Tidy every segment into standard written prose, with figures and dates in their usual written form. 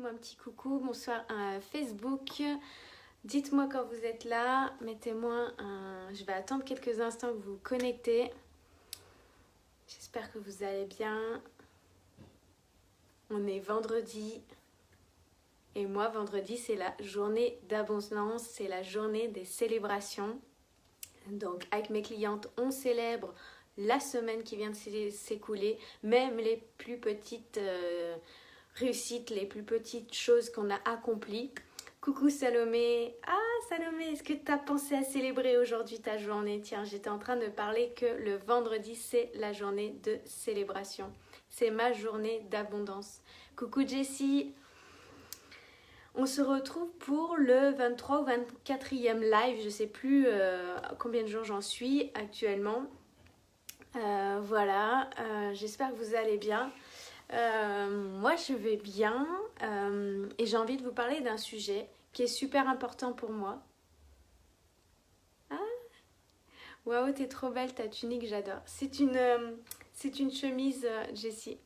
Faites-moi un petit coucou, bonsoir Facebook. Dites-moi quand vous êtes là, mettez-moi un... Je vais attendre quelques instants que vous vous connectez. J'espère que vous allez bien. On est vendredi. Et moi, vendredi, c'est la journée d'abondance, c'est la journée des célébrations. Donc, avec mes clientes, on célèbre la semaine qui vient de s'écouler, même les plus petites réussites, les plus petites choses qu'on a accomplies. Coucou Salomé. Ah Salomé, est-ce que tu as pensé à célébrer aujourd'hui ta journée? Tiens, j'étais en train de parler que le vendredi, c'est la journée de célébration. C'est ma journée d'abondance. Coucou Jessie. On se retrouve pour le 23 ou 24e live. Je ne sais plus combien de jours j'en suis actuellement. Voilà, j'espère que vous allez bien. Moi, je vais bien et j'ai envie de vous parler d'un sujet qui est super important pour moi. Ah, waouh, t'es trop belle ta tunique, j'adore. C'est une chemise, Jessie.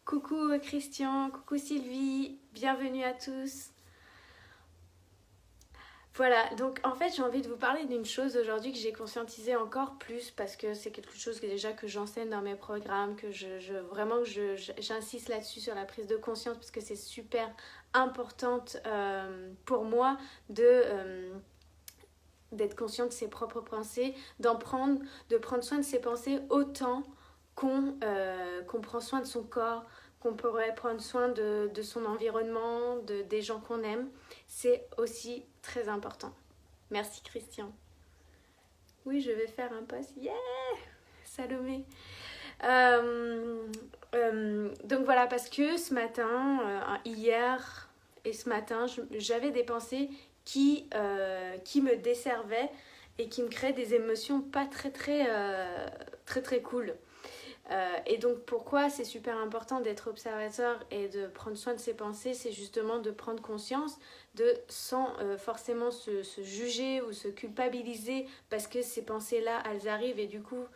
Coucou Christian, coucou Sylvie, bienvenue à tous. Voilà, donc en fait j'ai envie de vous parler d'une chose aujourd'hui que j'ai conscientisé encore plus parce que c'est quelque chose que déjà que j'enseigne dans mes programmes, que j'insiste là-dessus sur la prise de conscience parce que c'est super importante pour moi d'être conscient de ses propres pensées, de prendre soin de ses pensées autant qu'on prend soin de son corps, qu'on pourrait prendre soin de son environnement, des gens qu'on aime. C'est aussi très important. Merci Christian. Oui, je vais faire un post. Yeah Salomé. Donc voilà, parce que ce matin, hier et ce matin, j'avais des pensées qui me desservaient et qui me créaient des émotions pas très cool. Et donc pourquoi c'est super important d'être observateur et de prendre soin de ses pensées, c'est justement de prendre conscience sans forcément se juger ou se culpabiliser parce que ces pensées-là, elles arrivent et du coup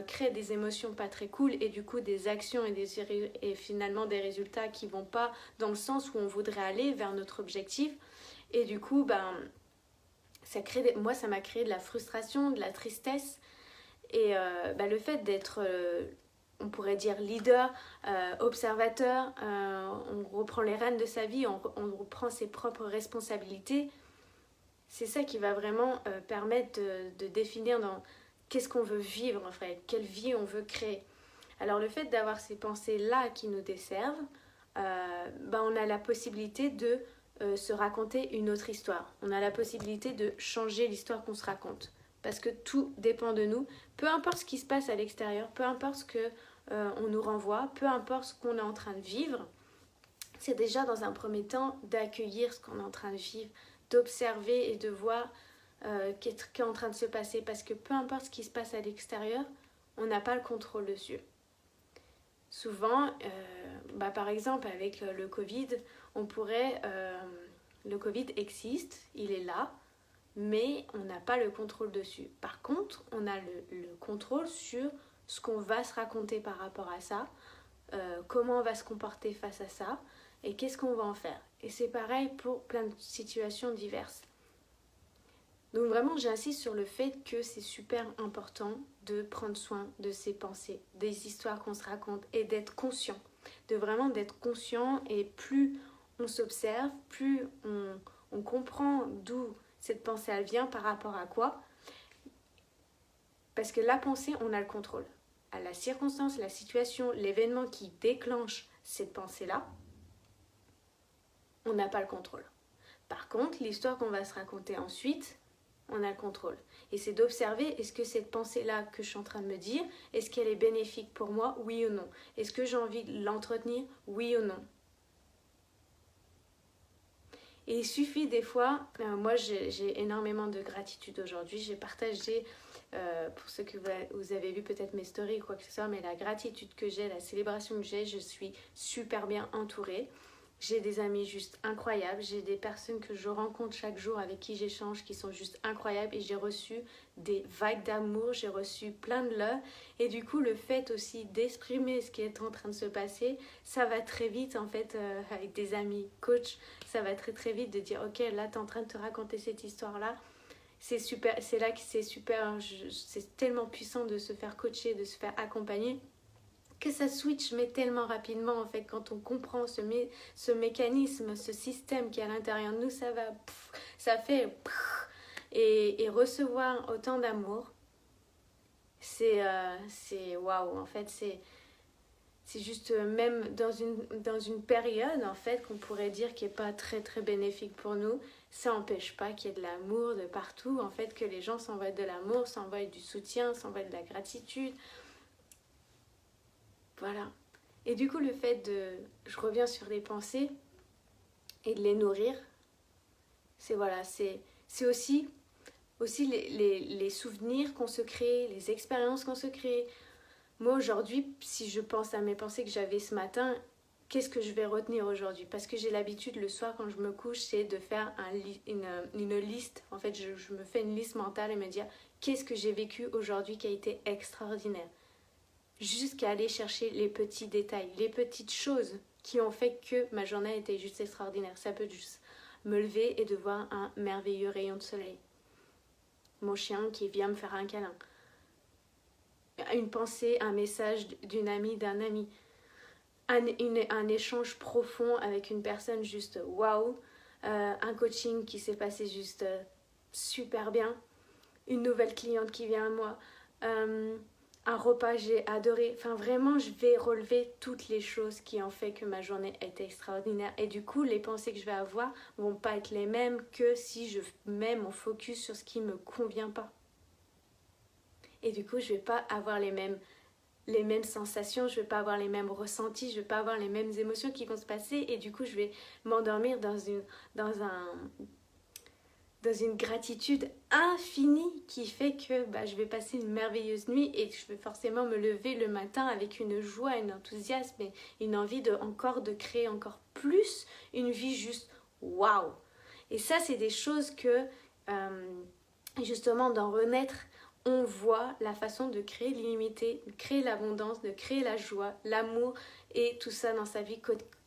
créent des émotions pas très cool et du coup des actions et finalement des résultats qui vont pas dans le sens où on voudrait aller vers notre objectif. Et du coup, moi ça m'a créé de la frustration, de la tristesse. Et le fait d'être, on pourrait dire leader, observateur, on reprend les rênes de sa vie, on reprend ses propres responsabilités, c'est ça qui va vraiment permettre de définir dans qu'est-ce qu'on veut vivre en fait, quelle vie on veut créer. Alors le fait d'avoir ces pensées-là qui nous desservent, on a la possibilité de se raconter une autre histoire. On a la possibilité de changer l'histoire qu'on se raconte. Parce que tout dépend de nous. Peu importe ce qui se passe à l'extérieur, peu importe ce qu'on nous renvoie, peu importe ce qu'on est en train de vivre, c'est déjà dans un premier temps d'accueillir ce qu'on est en train de vivre, d'observer et de voir qu'est-ce qui est en train de se passer. Parce que peu importe ce qui se passe à l'extérieur, on n'a pas le contrôle dessus. Souvent, par exemple avec le Covid, le Covid existe, il est là, mais on n'a pas le contrôle dessus. Par contre, on a le contrôle sur ce qu'on va se raconter par rapport à ça, comment on va se comporter face à ça, et qu'est-ce qu'on va en faire. Et c'est pareil pour plein de situations diverses. Donc vraiment, j'insiste sur le fait que c'est super important de prendre soin de ses pensées, des histoires qu'on se raconte, et d'être conscient. D'être conscient, et plus on s'observe, plus on comprend d'où cette pensée elle vient par rapport à quoi. Parce que la pensée, on a le contrôle. À la circonstance, la situation, l'événement qui déclenche cette pensée-là, on n'a pas le contrôle. Par contre, l'histoire qu'on va se raconter ensuite, on a le contrôle. Et c'est d'observer, est-ce que cette pensée-là que je suis en train de me dire, est-ce qu'elle est bénéfique pour moi, oui ou non? Est-ce que j'ai envie de l'entretenir, oui ou non? Et il suffit des fois, moi j'ai énormément de gratitude aujourd'hui, j'ai partagé, pour ceux que vous avez vu peut-être mes stories ou quoi que ce soit, mais la gratitude que j'ai, la célébration que j'ai, je suis super bien entourée. J'ai des amis juste incroyables, j'ai des personnes que je rencontre chaque jour avec qui j'échange qui sont juste incroyables et j'ai reçu des vagues d'amour, j'ai reçu plein de love et du coup le fait aussi d'exprimer ce qui est en train de se passer, ça va très vite en fait avec des amis coach, ça va très très vite de dire ok là t'es en train de te raconter cette histoire là, c'est super, c'est là que c'est super, c'est tellement puissant de se faire coacher, de se faire accompagner que ça switch mais tellement rapidement en fait quand on comprend ce mécanisme, ce système qui est à l'intérieur de nous, ça va ça fait et recevoir autant d'amour c'est waouh en fait c'est juste même dans une période en fait qu'on pourrait dire qui est pas très très bénéfique pour nous, ça n'empêche pas qu'il y ait de l'amour de partout en fait, que les gens s'envoient de l'amour, s'envoient du soutien, s'envoient de la gratitude, voilà. Et du coup, le fait de... Je reviens sur les pensées et de les nourrir, c'est voilà, c'est aussi les souvenirs qu'on se crée, les expériences qu'on se crée. Moi, aujourd'hui, si je pense à mes pensées que j'avais ce matin, qu'est-ce que je vais retenir aujourd'hui? Parce que j'ai l'habitude, le soir, quand je me couche, c'est de faire une liste. En fait, je me fais une liste mentale et me dire qu'est-ce que j'ai vécu aujourd'hui qui a été extraordinaire. Jusqu'à aller chercher les petits détails, les petites choses qui ont fait que ma journée était juste extraordinaire. Ça peut juste me lever et de voir un merveilleux rayon de soleil. Mon chien qui vient me faire un câlin. Une pensée, un message d'une amie, d'un ami. Un échange profond avec une personne juste waouh. Un coaching qui s'est passé juste super bien. Une nouvelle cliente qui vient à moi. Un repas j'ai adoré, enfin vraiment je vais relever toutes les choses qui ont fait que ma journée était extraordinaire et du coup les pensées que je vais avoir vont pas être les mêmes que si je mets mon focus sur ce qui me convient pas et du coup je vais pas avoir les mêmes sensations, je vais pas avoir les mêmes ressentis, je vais pas avoir les mêmes émotions qui vont se passer et du coup je vais m'endormir dans une gratitude infinie qui fait que je vais passer une merveilleuse nuit et que je vais forcément me lever le matin avec une joie, un enthousiasme et une envie de créer encore plus une vie juste waouh. Et ça, c'est des choses que justement dans Renaître, on voit la façon de créer l'illimité, de créer l'abondance, de créer la joie, l'amour et tout ça dans sa vie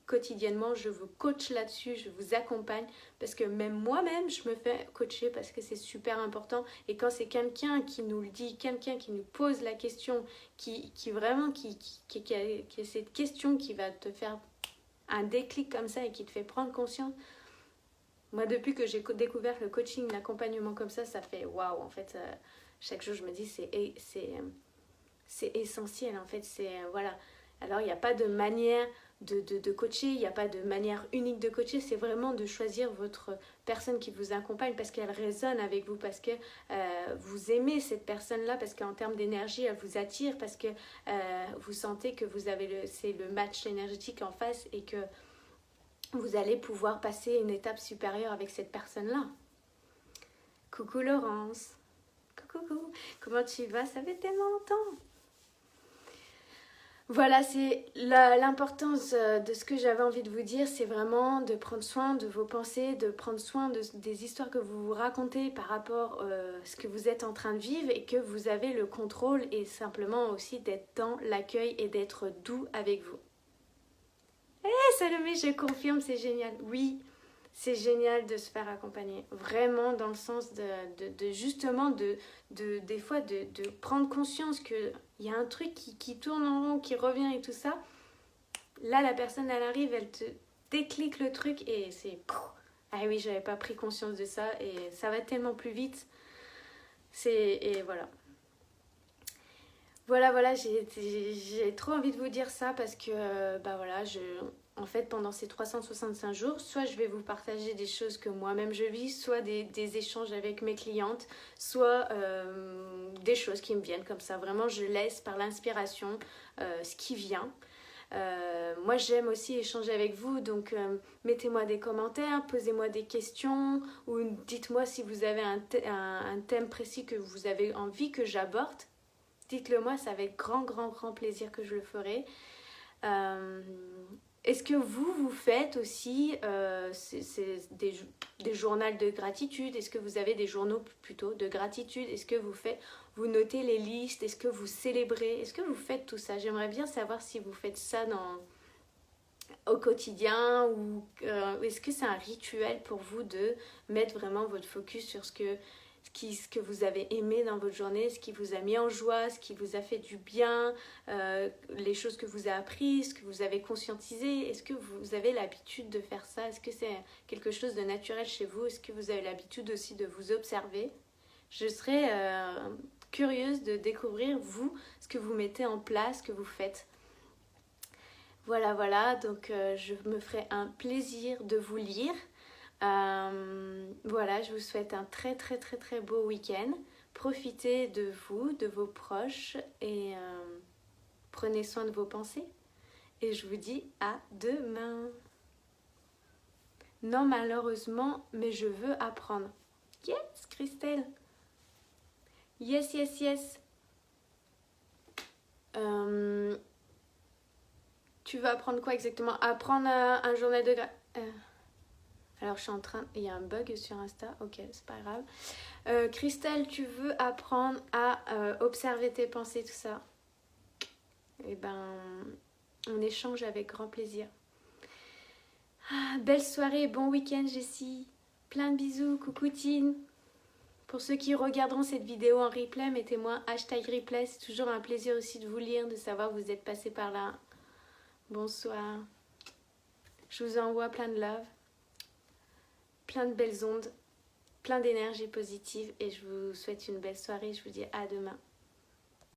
quotidiennement. Je vous coach là-dessus, je vous accompagne parce que même moi-même je me fais coacher parce que c'est super important et quand c'est quelqu'un qui nous le dit, quelqu'un qui nous pose la question, qui a cette question qui va te faire un déclic comme ça et qui te fait prendre conscience. Moi depuis que j'ai découvert le coaching, l'accompagnement comme ça fait waouh en fait. Chaque jour je me dis c'est essentiel en fait, voilà. Alors il n'y a pas de manière de coacher, il n'y a pas de manière unique de coacher, c'est vraiment de choisir votre personne qui vous accompagne parce qu'elle résonne avec vous, parce que vous aimez cette personne-là, parce qu'en termes d'énergie, elle vous attire, parce que vous sentez que vous avez c'est le match énergétique en face et que vous allez pouvoir passer une étape supérieure avec cette personne-là. Coucou Laurence. Coucou, comment tu vas? Ça fait tellement longtemps. Voilà, c'est l'importance de ce que j'avais envie de vous dire, c'est vraiment de prendre soin de vos pensées, de prendre soin des histoires que vous vous racontez par rapport à ce que vous êtes en train de vivre et que vous avez le contrôle et simplement aussi d'être dans l'accueil et d'être doux avec vous. Salomé, je confirme, c'est génial. Oui, c'est génial de se faire accompagner. Vraiment dans le sens de justement des fois de prendre conscience qu'il y a un truc qui tourne en rond, qui revient et tout ça. Là, la personne, elle arrive, elle te déclic le truc et c'est... Ah oui, j'avais pas pris conscience de ça et ça va tellement plus vite. Et voilà. Voilà, j'ai trop envie de vous dire ça parce que, en fait, pendant ces 365 jours, soit je vais vous partager des choses que moi-même je vis, soit des échanges avec mes clientes, soit des choses qui me viennent comme ça. Vraiment, je laisse par l'inspiration ce qui vient. Moi, j'aime aussi échanger avec vous, donc mettez-moi des commentaires, posez-moi des questions ou dites-moi si vous avez un thème précis que vous avez envie que j'aborde. Dites-le moi, c'est avec grand plaisir que je le ferai. Est-ce que vous faites aussi des journaux de gratitude? Est-ce que vous avez des journaux plutôt de gratitude? Est-ce que vous notez les listes? Est-ce que vous célébrez? Est-ce que vous faites tout ça? J'aimerais bien savoir si vous faites ça au quotidien ou est-ce que c'est un rituel pour vous de mettre vraiment votre focus sur ce que vous avez aimé dans votre journée, ce qui vous a mis en joie, ce qui vous a fait du bien, les choses que vous avez apprises, ce que vous avez conscientisé. Est-ce que vous avez l'habitude de faire ça? Est-ce que c'est quelque chose de naturel chez vous? Est-ce que vous avez l'habitude aussi de vous observer? Je serais curieuse de découvrir, vous, ce que vous mettez en place, ce que vous faites. Voilà, donc je me ferai un plaisir de vous lire. Voilà, je vous souhaite un très beau week-end. Profitez de vous, de vos proches et prenez soin de vos pensées. Et je vous dis à demain. Non, malheureusement, mais je veux apprendre. Yes, Christelle. Yes. Tu veux apprendre quoi exactement? Apprendre un journal de alors je suis en train... Il y a un bug sur Insta. Ok, c'est pas grave. Christelle, tu veux apprendre à observer tes pensées, tout ça? Eh ben, on échange avec grand plaisir. Belle soirée, bon week-end Jessie. Plein de bisous, coucoutine. Pour ceux qui regarderont cette vidéo en replay, mettez-moi #replay. C'est toujours un plaisir aussi de vous lire, de savoir que vous êtes passé par là. Bonsoir. Je vous envoie plein de love, plein de belles ondes, plein d'énergie positive et je vous souhaite une belle soirée. Je vous dis à demain.